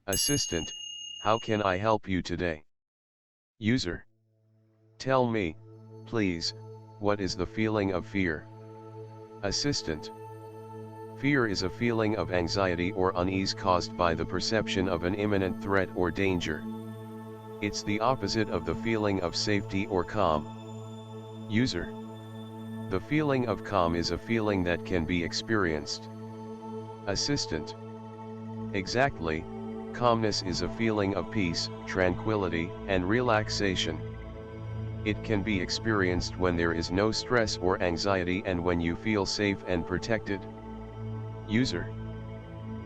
Assistant, how can I help you today? User. Tell me, please, what is the feeling of fear? Assistant. Fear is a feeling of anxiety or unease caused by the perception of an imminent threat or danger. It's the opposite of the feeling of safety or calm. User. The feeling of calm is a feeling that can be experienced. Assistant. Exactly, calmness is a feeling of peace, tranquility, and relaxation. It can be experienced when there is no stress or anxiety and when you feel safe and protected. User.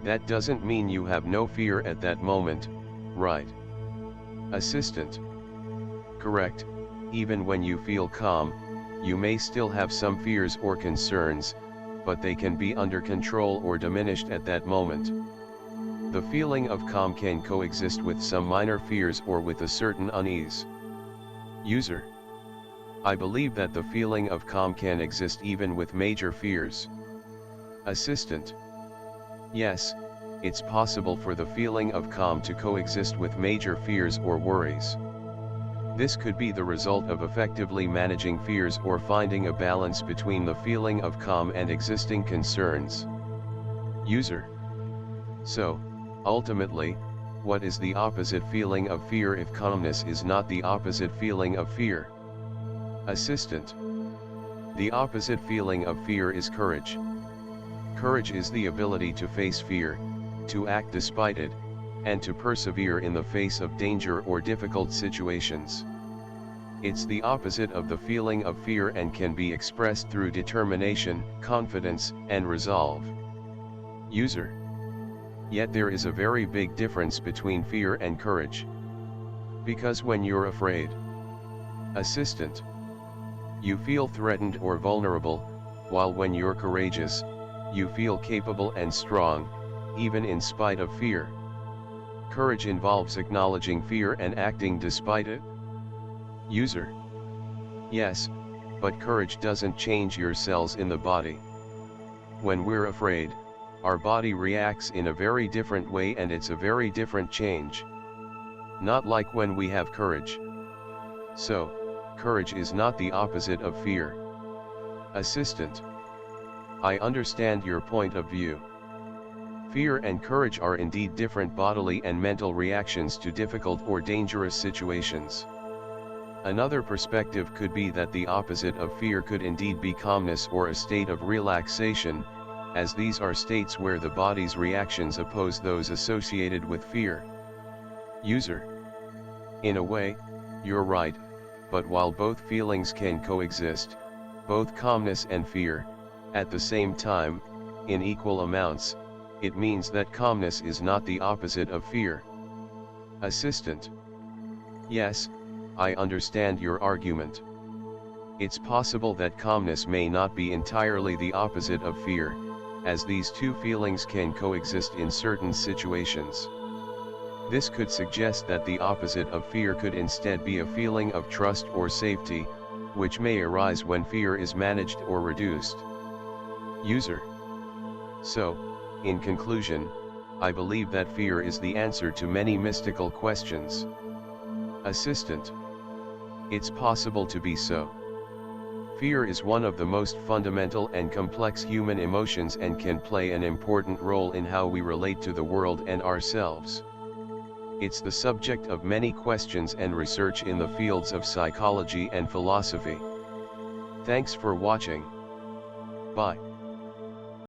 That doesn't mean you have no fear at that moment, right? Assistant. Correct, even when you feel calm, you may still have some fears or concerns, but they can be under control or diminished at that moment. The feeling of calm can coexist with some minor fears or with a certain unease. User. I believe that the feeling of calm can exist even with major fears. Assistant. Yes, it's possible for the feeling of calm to coexist with major fears or worries. This could be the result of effectively managing fears or finding a balance between the feeling of calm and existing concerns. User. So, ultimately, what is the opposite feeling of fear if calmness is not the opposite feeling of fear? Assistant. The opposite feeling of fear is courage. Courage is the ability to face fear, to act despite it, and to persevere in the face of danger or difficult situations. It's the opposite of the feeling of fear and can be expressed through determination, confidence, and resolve. User. Yet there is a very big difference between fear and courage. Because when you're afraid. Assistant. You feel threatened or vulnerable, while when you're courageous, you feel capable and strong, even in spite of fear. Courage involves acknowledging fear and acting despite it. User. Yes, but courage doesn't change your cells in the body. When we're afraid, our body reacts in a very different way and it's a very different change. Not like when we have courage. So, courage is not the opposite of fear. Assistant. I understand your point of view. Fear and courage are indeed different bodily and mental reactions to difficult or dangerous situations. Another perspective could be that the opposite of fear could indeed be calmness or a state of relaxation, as these are states where the body's reactions oppose those associated with fear. User. In a way, you're right, but while both feelings can coexist, both calmness and fear, at the same time, in equal amounts, it means that calmness is not the opposite of fear. Assistant. Yes, I understand your argument. It's possible that calmness may not be entirely the opposite of fear, as these two feelings can coexist in certain situations. This could suggest that the opposite of fear could instead be a feeling of trust or safety, which may arise when fear is managed or reduced. User. So, in conclusion, I believe that fear is the answer to many mystical questions. Assistant. It's possible to be so. Fear is one of the most fundamental and complex human emotions and can play an important role in how we relate to the world and ourselves. It's the subject of many questions and research in the fields of psychology and philosophy. Thanks for watching. Bye.